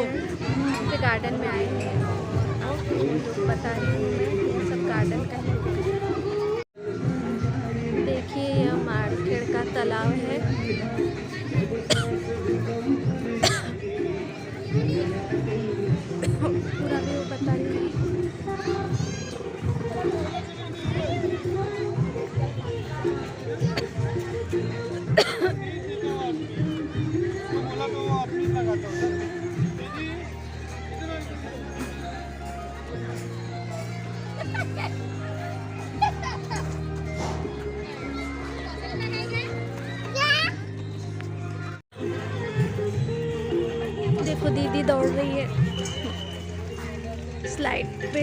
हैं गार्डन में आए हैं। आपको जो बता रही हूँ मैं, ये सब गार्डन का ही है। देखिए यह मार्केट का तालाब है। पूरा व्यू बता रही हूँ। देखो दीदी दौड़ रही है स्लाइड पे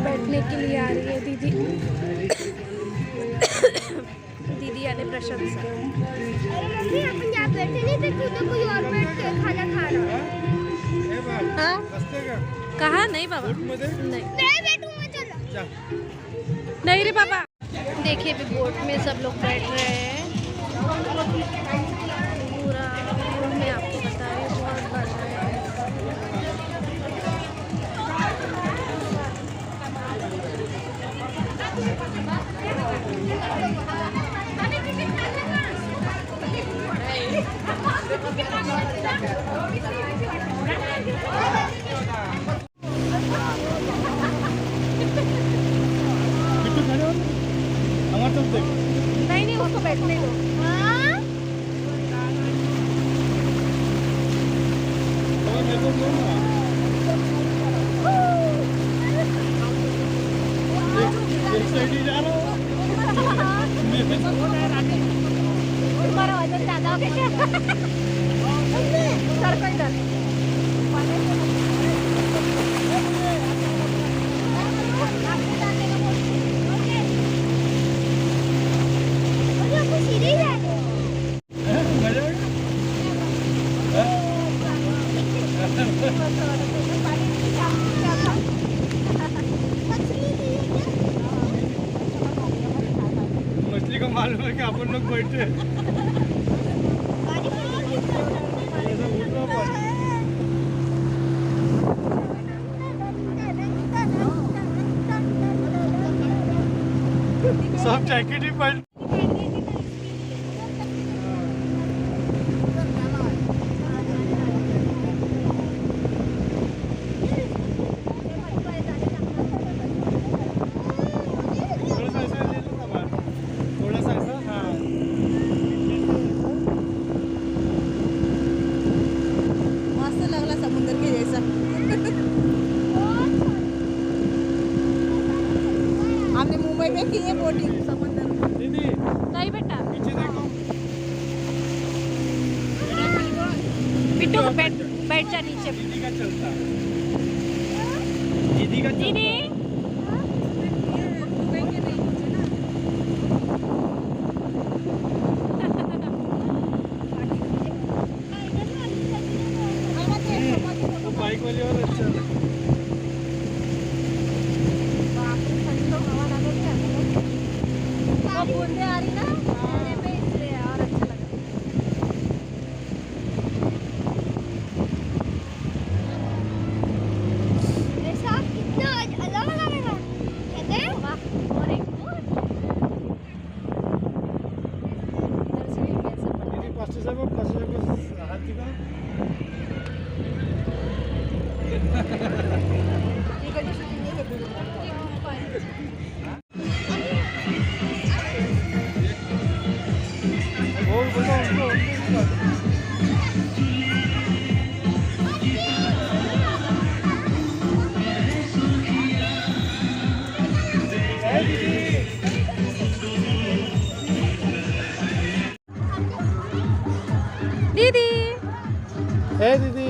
बैठने के लिए आ रही है दीदी। दीदी यानी प्रशंसा। अपन यहाँ बैठे नहीं थे, तो कोई और बैठ के खाना खा रहा है। हाँ कहा नहीं बाबा, नहीं बैठूंगा, चलो नहीं रे पापा। देखिए भी बोट में सब लोग बैठ रहे हैं। पूरा व्यू में आपको बता रही हूँ, बहुत बड़ा है। नहीं उसको बैठने दो। तुम्हारा वजन ज्यादा हो गया सर को इधर। मछली का मालूम है कि अपन लोग बैठे सब जैकेट ही पहन। हमने मुंबई में की है बोटिंग समंदर में। दीदी नहीं बेटा, पीछे देखो। बिट्टू बैठ जा नीचे। दीदी का चलता, दीदी का दीदी बाइक वाली और अच्छा है। बूंदे आ रही ना चेहरे पे, इसलिए और अच्छा लग ये सब कितना अलग अलग है कहते हैं। रहा। और एक इधर से कैसे दीदी पास से हाथ दिखा। बोल बोलो उनको। दीदी है दीदी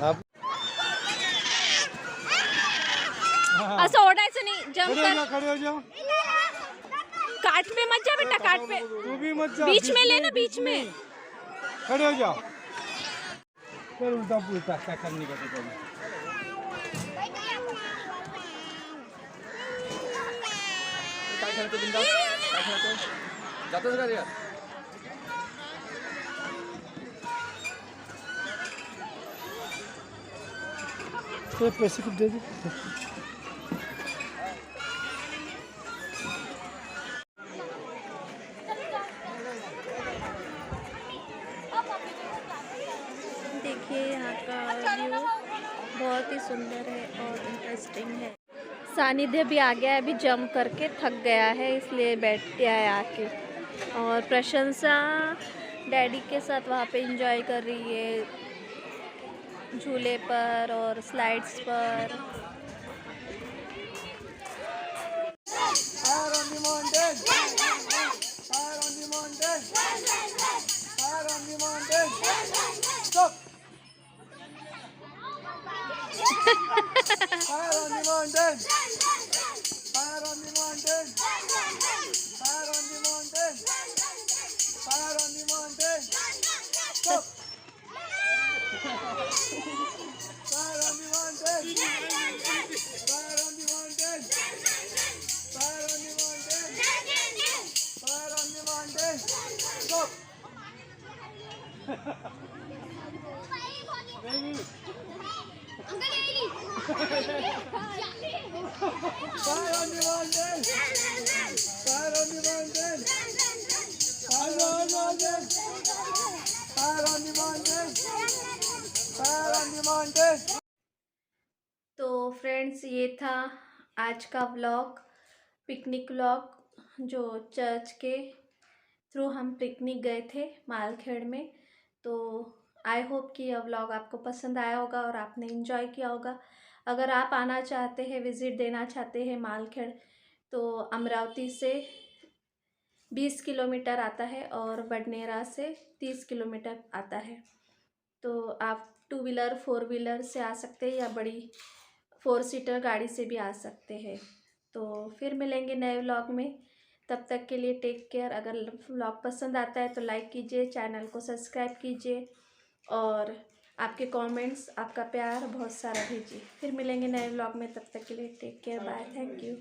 आप असं ओढायचं नहीं, जंप कर। खड़े हो जाओ। काट पे मत जा बेटा, काट पे तू भी मत जा, बीच में लेना, बीच में। खड़े हो जाओ। फिर उल्टा पुल्टा क्या करने का तो काय खेळतो बिंदास, काय खेळतो, जातोस का रे? तेरे पैसे को दे दे। देखिए यहाँ का व्यू बहुत ही सुंदर है और इंटरेस्टिंग है। सानिध्य भी आ गया है, अभी जंप करके थक गया है इसलिए बैठ गया है आके। और प्रशंसा डैडी के साथ वहाँ पे एंजॉय कर रही है झूले पर और स्लाइड्स पर। Fire on the mountain! Fire on the mountain! Fire on the mountain! Stop! Fire on the mountain! Fire on the mountain! Fire on the mountain! Fire on the mountain! Stop! Fire on the mountain! Fire on the mountain! Fire on the mountain! Fire on the mountain! Stop! Fire on the mountain! Fire on the mountain! Fire on the mountain! Fire on the mountain! Fire on the mountain! तो friends ये था आज का vlog, picnic vlog जो church के through हम picnic गए थे मालखेड़ में। तो आई होप कि यह व्लॉग आपको पसंद आया होगा और आपने एंजॉय किया होगा। अगर आप आना चाहते हैं, विज़िट देना चाहते हैं मालखेड़, तो अमरावती से 20 किलोमीटर आता है और बडनेरा से 30 किलोमीटर आता है। तो आप 2 व्हीलर 4 व्हीलर से आ सकते हैं या बड़ी 4 सीटर गाड़ी से भी आ सकते हैं। तो फिर मिलेंगे नए व्लॉग में, तब तक के लिए टेक केयर। अगर व्लॉग पसंद आता है तो लाइक कीजिए, चैनल को सब्सक्राइब कीजिए और आपके कमेंट्स, आपका प्यार बहुत सारा भेजिए। फिर मिलेंगे नए व्लॉग में, तब तक के लिए take care, bye, thank you.